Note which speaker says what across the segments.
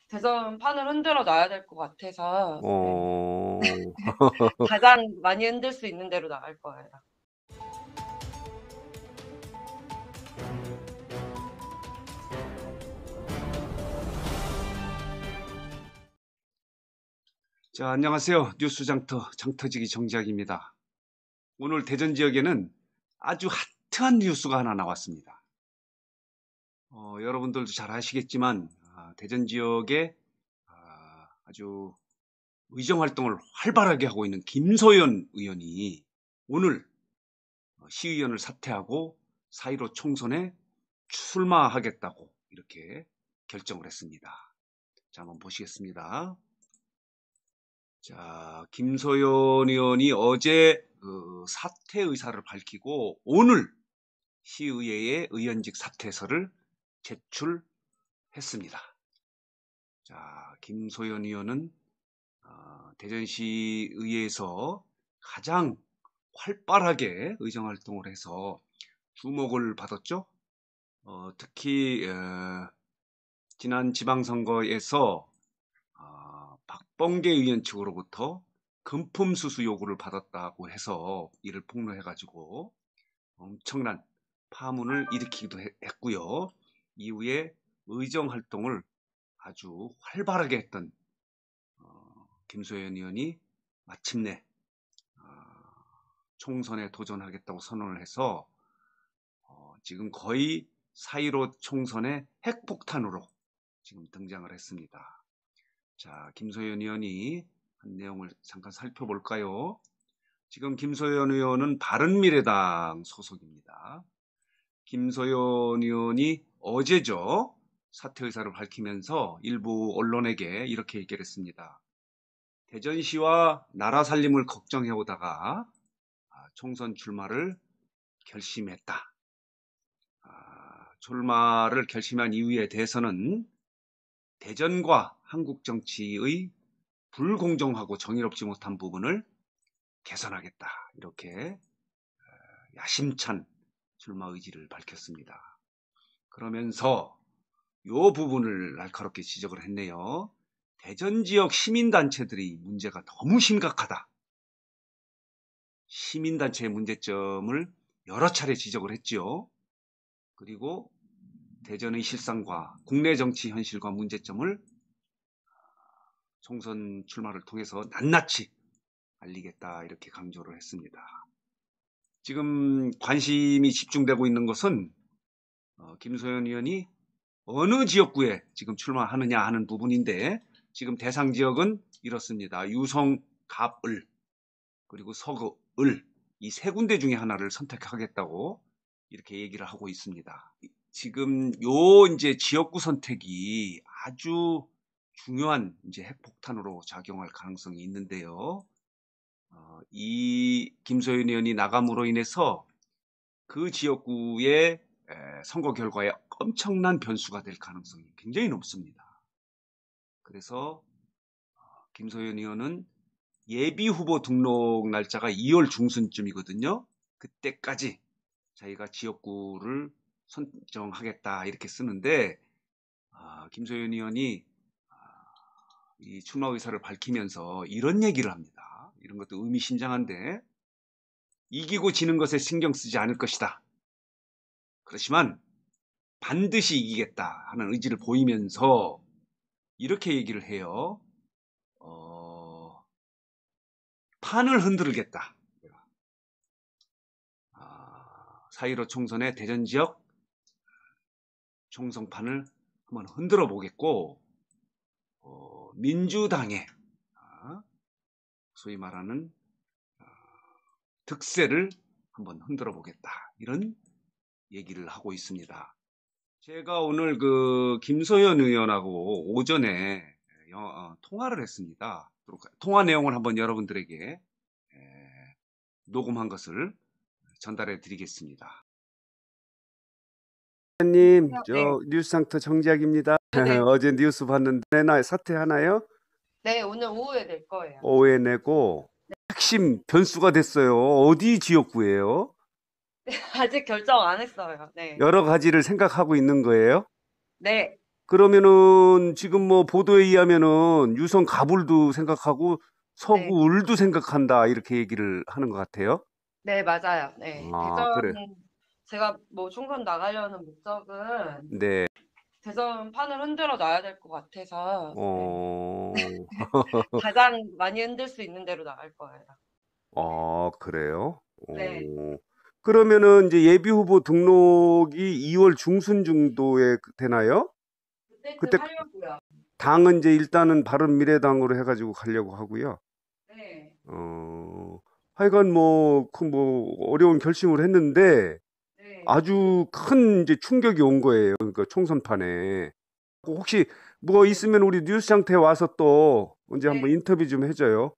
Speaker 1: 대선 판을 흔들어 놔야 될 것 같아서 네.
Speaker 2: 어.
Speaker 1: 가장 많이 흔들 수 있는 대로 나갈 거예요.
Speaker 2: 자, 안녕하세요. 뉴스 장터지기 정지학입니다. 오늘 대전 지역에는 아주 핫한 뉴스가 하나 나왔습니다. 여러분들도 잘 아시겠지만 대전 지역에 아주 의정 활동을 활발하게 하고 있는 김소연 의원이 오늘 시의원을 사퇴하고 4.15 총선에 출마하겠다고 이렇게 결정을 했습니다. 자, 한번 보시겠습니다. 자, 김소연 의원이 어제 사퇴 의사를 밝히고 오늘 시의회에 의원직 사퇴서를 제출했습니다. 자, 김소연 의원은 대전시의회에서 가장 활발하게 의정활동을 해서 주목을 받았죠. 특히 지난 지방선거에서 박범계 의원 측으로부터 금품수수 요구를 받았다고 해서 이를 폭로해가지고 엄청난 파문을 일으키기도 했고요. 이후에 의정활동을 아주 활발하게 했던 김소연 의원이 마침내 총선에 도전하겠다고 선언을 해서 지금 거의 4.15 총선의 핵폭탄으로 지금 등장을 했습니다. 자, 김소연 의원이 한 내용을 잠깐 살펴볼까요? 지금 김소연 의원은 바른미래당 소속입니다. 김소연 의원이 어제죠. 사퇴 의사를 밝히면서 일부 언론에게 이렇게 얘기를 했습니다. 대전시와 나라 살림을 걱정해 오다가 총선 출마를 결심했다. 출마를 결심한 이유에 대해서는 대전과 한국 정치의 불공정하고 정의롭지 못한 부분을 개선하겠다. 이렇게 야심찬 출마 의지를 밝혔습니다. 그러면서 이 부분을 날카롭게 지적을 했네요. 대전 지역 시민단체들이 문제가 너무 심각하다. 시민단체의 문제점을 여러 차례 지적을 했죠. 그리고 대전의 실상과 국내 정치 현실과 문제점을 총선 출마를 통해서 낱낱이 알리겠다 이렇게 강조를 했습니다. 지금 관심이 집중되고 있는 것은 김소연 의원이 어느 지역구에 지금 출마하느냐 하는 부분인데 지금 대상 지역은 이렇습니다. 유성, 갑을 그리고 서을 이 세 군데 중에 하나를 선택하겠다고 이렇게 얘기를 하고 있습니다. 지금 요 이제 지역구 선택이 아주 중요한 이제 핵폭탄으로 작용할 가능성이 있는데요. 이 김소연 의원이 나감으로 인해서 그 지역구의 선거 결과에 엄청난 변수가 될 가능성이 굉장히 높습니다. 그래서 김소연 의원은 예비 후보 등록 날짜가 2월 중순쯤이거든요. 그때까지 자기가 지역구를 선정하겠다 이렇게 쓰는데 김소연 의원이 이 출마 의사를 밝히면서 이런 얘기를 합니다. 이런 것도 의미심장한데 이기고 지는 것에 신경 쓰지 않을 것이다. 그렇지만 반드시 이기겠다 하는 의지를 보이면서 이렇게 얘기를 해요. 판을 흔들겠다. 4.15 총선의 대전 지역 총선판을 한번 흔들어 보겠고 민주당의 소위 말하는 득세를 한번 흔들어 보겠다. 이런 얘기를 하고 있습니다. 제가 오늘 그 김소연 의원하고 오전에 통화를 했습니다. 통화 내용을 한번 여러분들에게 녹음한 것을 전달해 드리겠습니다. 님,
Speaker 1: 네.
Speaker 2: 뉴스상터 정지학입니다.
Speaker 1: 네.
Speaker 2: 어제 뉴스 봤는데 사퇴하나요?
Speaker 1: 네, 오늘 오후에 낼 거예요.
Speaker 2: 오후에 내고 핵심 변수가 됐어요. 어디 지역구예요?
Speaker 1: 아직 결정 안 했어요. 네.
Speaker 2: 여러 가지를 생각하고 있는 거예요?
Speaker 1: 네.
Speaker 2: 그러면은 지금 뭐 보도에 의하면은 유성 가불도 생각하고
Speaker 1: 네.
Speaker 2: 서구 을도 생각한다 이렇게 얘기를 하는 것 같아요.
Speaker 1: 네, 맞아요. 네.
Speaker 2: 아,
Speaker 1: 대전,
Speaker 2: 그래.
Speaker 1: 제가 뭐 총선 나가려는 목적은
Speaker 2: 네.
Speaker 1: 대선 판을 흔들어 놔야 될 것 같아서, 네.
Speaker 2: 어,
Speaker 1: 가장 많이 흔들 수 있는 대로 나갈 거예요.
Speaker 2: 아, 그래요?
Speaker 1: 네.
Speaker 2: 그러면은 이제 예비 후보 등록이 2월 중순 정도에 되나요?
Speaker 1: 그때쯤
Speaker 2: 그때
Speaker 1: 하려고요.
Speaker 2: 당은 이제 일단은 바른미래당으로 해가지고 가려고 하고요.
Speaker 1: 네.
Speaker 2: 어, 하여간 뭐, 그 뭐, 어려운 결심을 했는데
Speaker 1: 네.
Speaker 2: 아주 큰 이제 충격이 온 거예요. 그러니까 총선판에. 혹시 뭐
Speaker 1: 네.
Speaker 2: 있으면 우리 뉴스장터에 와서 또 언제 한번
Speaker 1: 네.
Speaker 2: 인터뷰 좀 해줘요.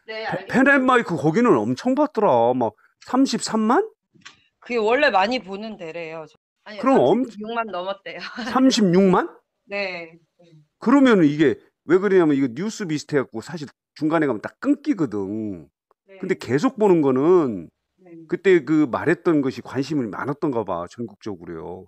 Speaker 1: 네, 알겠습니다.
Speaker 2: 펜앤마이크 거기는 엄청 받더라. 막 33만?
Speaker 1: 그게 원래 많이 보는 데래요. 아니요,
Speaker 2: 그럼
Speaker 1: 36만 넘었대요.
Speaker 2: 36만?
Speaker 1: 네.
Speaker 2: 그러면 이게 왜 그러냐면 이거 뉴스 비슷해갖고 사실 중간에 가면 딱 끊기거든. 근데
Speaker 1: 네.
Speaker 2: 계속 보는 거는
Speaker 1: 네.
Speaker 2: 그때 그 말했던 것이 관심이 많았던가 봐, 전국적으로요.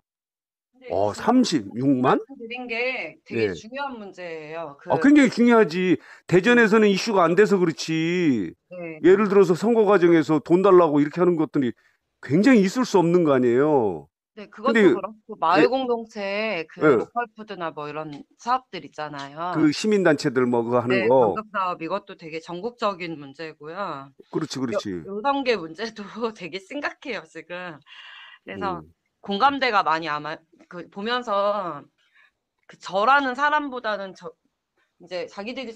Speaker 1: 근데 지금
Speaker 2: 36만?
Speaker 1: 말씀드린 게 되게
Speaker 2: 예.
Speaker 1: 중요한 문제예요.
Speaker 2: 굉장히 중요하지.
Speaker 1: 네.
Speaker 2: 대전에서는 이슈가 안 돼서 그렇지.
Speaker 1: 네.
Speaker 2: 예를 들어서 선거 과정에서 돈 달라고 이렇게 하는 것들이 굉장히 있을 수 없는 거 아니에요.
Speaker 1: 네, 그것도
Speaker 2: 근데
Speaker 1: 그렇고
Speaker 2: 예,
Speaker 1: 마을 공동체 그
Speaker 2: 예.
Speaker 1: 로컬 푸드나 뭐 이런 사업들 있잖아요.
Speaker 2: 그 시민단체들 뭐 그거 하는
Speaker 1: 네,
Speaker 2: 거.
Speaker 1: 방급 사업 이것도 되게 전국적인 문제고요.
Speaker 2: 그렇지, 그렇지.
Speaker 1: 요성계 문제도 되게 심각해요, 지금. 그래서
Speaker 2: 음,
Speaker 1: 공감대가 많이 아마 그 보면서 그 저라는 사람보다는 이제 자기들이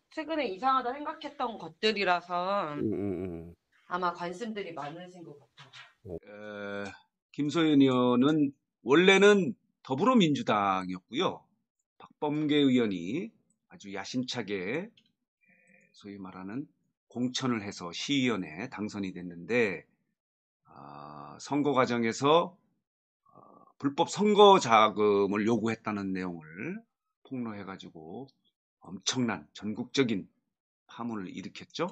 Speaker 1: 최근에 이상하다 생각했던 것들이라서
Speaker 2: 음, 음, 음.
Speaker 1: 아마 관심들이 많으신 것 같아요.
Speaker 2: 김소연 의원은 원래는 더불어민주당이었고요. 박범계 의원이 아주 야심차게 소위 말하는 공천을 해서 시의원에 당선이 됐는데 선거 과정에서 불법 선거 자금을 요구했다는 내용을 폭로해가지고 엄청난 전국적인 파문을 일으켰죠.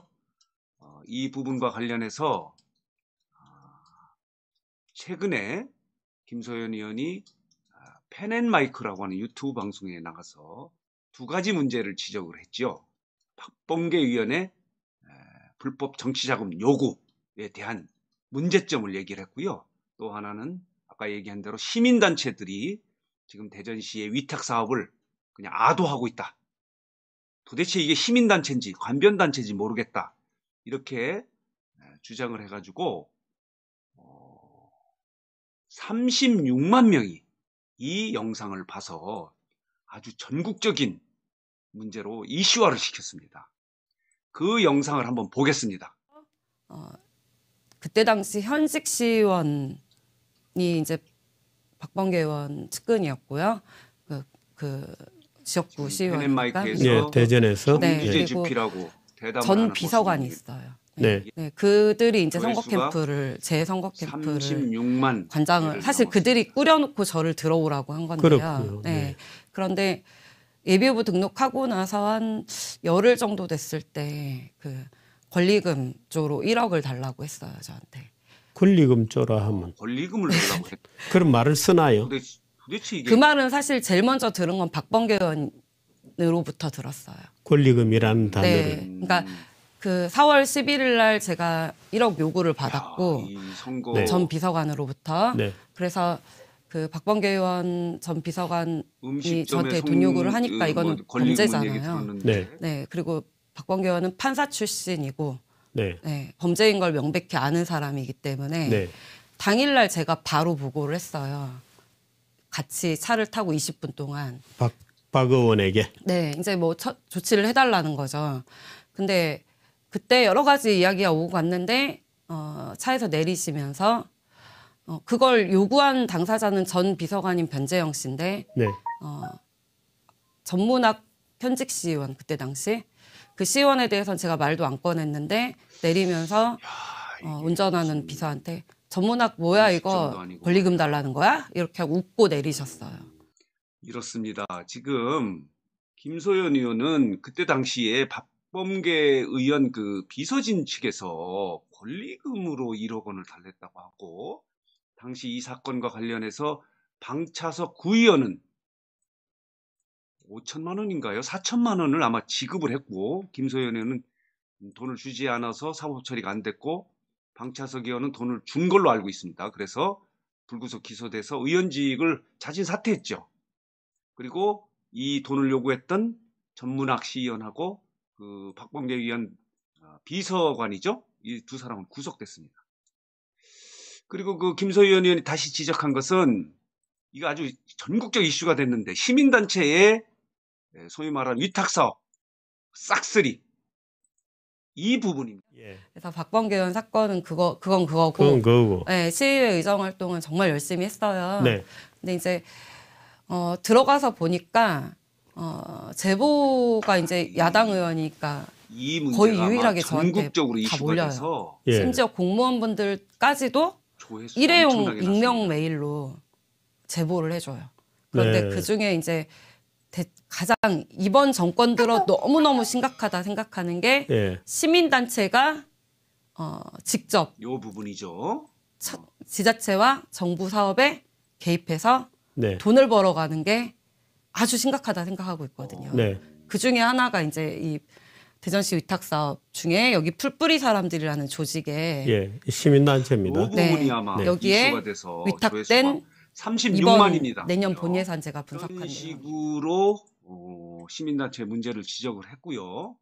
Speaker 2: 이 부분과 관련해서 최근에 김소연 의원이 펜앤마이크라고 하는 유튜브 방송에 나가서 두 가지 문제를 지적을 했죠. 박범계 의원의 불법 정치자금 요구에 대한 문제점을 얘기를 했고요. 또 하나는 아까 얘기한 대로 시민단체들이 지금 대전시의 위탁 사업을 그냥 아도하고 있다. 도대체 이게 시민단체인지 관변단체인지 모르겠다. 이렇게 주장을 해가지고 36만 명이 이 영상을 봐서 아주 전국적인 문제로 이슈화를 시켰습니다. 그 영상을 한번 보겠습니다.
Speaker 3: 그때 당시 현직 시의원이 이제 박범계 의원 측근이었고요. 그 지역구 시의원이니까.
Speaker 2: 펜앤마이크에서
Speaker 4: 예, 대전에서.
Speaker 3: 네,
Speaker 2: 정규제
Speaker 3: 그리고
Speaker 2: 주피라고 대담을
Speaker 3: 전
Speaker 2: 하는
Speaker 3: 비서관이
Speaker 2: 모습이
Speaker 3: 있어요.
Speaker 4: 네.
Speaker 3: 네, 그들이 이제 선거
Speaker 2: 조회수가
Speaker 3: 캠프를 제 선거 캠프를
Speaker 2: 36만
Speaker 3: 관장을
Speaker 2: 개를
Speaker 3: 사실
Speaker 2: 넘었습니다.
Speaker 3: 그들이 꾸려놓고 저를 들어오라고 한 건데요.
Speaker 4: 그렇군요.
Speaker 3: 네.
Speaker 4: 네.
Speaker 3: 그런데 예비후보 등록하고 나서 한 열흘 정도 됐을 때 그 권리금 쪽으로 1억을 달라고 했어요, 저한테.
Speaker 4: 권리금 쪼라 하면
Speaker 2: 권리금을 달라고 했다.
Speaker 4: 그런 말을 쓰나요?
Speaker 2: 도대체 이게
Speaker 3: 그 말은 사실 제일 먼저 들은 건 박범계 의원으로부터 들었어요.
Speaker 4: 권리금이라는 단어를.
Speaker 3: 네. 그러니까 그 4월 11일 날 제가 1억 요구를 받았고
Speaker 2: 이 선거
Speaker 4: 네.
Speaker 3: 전 비서관으로부터
Speaker 4: 네.
Speaker 3: 그래서 그 박범계 의원 전 비서관이
Speaker 2: 음식점에
Speaker 3: 저한테 돈 요구를 하니까 이거는
Speaker 2: 권리금 얘기
Speaker 3: 범죄잖아요.
Speaker 2: 들었는데
Speaker 3: 네. 그리고 박범계 의원은 판사 출신이고
Speaker 4: 네.
Speaker 3: 네, 범죄인 걸 명백히 아는 사람이기 때문에
Speaker 4: 네.
Speaker 3: 당일날 제가 바로 보고를 했어요. 같이 차를 타고 20분 동안.
Speaker 4: 박 의원에게.
Speaker 3: 네, 이제 뭐 조치를 해달라는 거죠. 근데 그때 여러 가지 이야기가 오고 갔는데 차에서 내리시면서 그걸 요구한 당사자는 전 비서관인 변재영 씨인데
Speaker 4: 네.
Speaker 3: 전문학 현직 시의원 그때 당시 그 시의원에 대해서는 제가 말도 안 꺼냈는데 내리면서 운전하는 비서한테 전문학 뭐야 이거 권리금 달라는 거야? 이렇게 하고 웃고 내리셨어요.
Speaker 2: 이렇습니다. 지금 김소연 의원은 그때 당시에 박범계 의원 그 비서진 측에서 권리금으로 1억 원을 달랬다고 하고 당시 이 사건과 관련해서 방차석 구의원은 5천만 원인가요? 4천만 원을 아마 지급을 했고 김소연 의원은 돈을 주지 않아서 사법 처리가 안 됐고 방차석 의원은 돈을 준 걸로 알고 있습니다. 그래서 불구속 기소돼서 의원직을 자진 사퇴했죠. 그리고 이 돈을 요구했던 전문학 시의원하고 그 박범계 의원 비서관이죠. 이 두 사람은 구속됐습니다. 그리고 그 김소연 의원이 다시 지적한 것은 이거 아주 전국적 이슈가 됐는데 시민단체의 소위 말하는 위탁사업 싹쓸이 이 부분입니다.
Speaker 4: 예.
Speaker 3: 그래서 박범계 의원 사건은 그건 그거고
Speaker 4: 그건 그거고.
Speaker 3: 네, 시의회 의정 활동은 정말 열심히 했어요.
Speaker 4: 네.
Speaker 3: 근데 이제 들어가서 보니까 제보가 이제 야당 의원이니까
Speaker 2: 이 문제가
Speaker 3: 거의
Speaker 2: 아마
Speaker 3: 유일하게 저한테
Speaker 2: 전국적으로
Speaker 3: 다
Speaker 2: 이슈가
Speaker 3: 몰려요.
Speaker 2: 돼서
Speaker 4: 예.
Speaker 3: 심지어 공무원분들까지도
Speaker 2: 조회수가
Speaker 3: 일회용
Speaker 2: 엄청나게
Speaker 3: 익명
Speaker 2: 났습니다.
Speaker 3: 메일로 제보를 해줘요. 그런데
Speaker 4: 네.
Speaker 3: 그 중에 이제 가장 이번 정권 들어 너무너무 심각하다 생각하는 게
Speaker 4: 예.
Speaker 3: 시민단체가 직접
Speaker 2: 요 부분이죠.
Speaker 3: 지자체와 정부 사업에 개입해서
Speaker 4: 네.
Speaker 3: 돈을 벌어가는 게 아주 심각하다 생각하고 있거든요.
Speaker 4: 네.
Speaker 3: 그 중에 하나가 이제 이 대전시 위탁 사업 중에 여기 풀뿌리 사람들이라는 조직에
Speaker 4: 예. 시민단체입니다.
Speaker 2: 요 부분이
Speaker 3: 네.
Speaker 2: 아마
Speaker 3: 네. 여기에
Speaker 2: 이슈가 돼서
Speaker 3: 위탁된
Speaker 2: 조회수가
Speaker 3: 이번
Speaker 2: 36만입니다.
Speaker 3: 내년 본예산제가 분석한
Speaker 2: 이런
Speaker 3: 내용.
Speaker 2: 식으로 시민단체 문제를 지적을 했고요.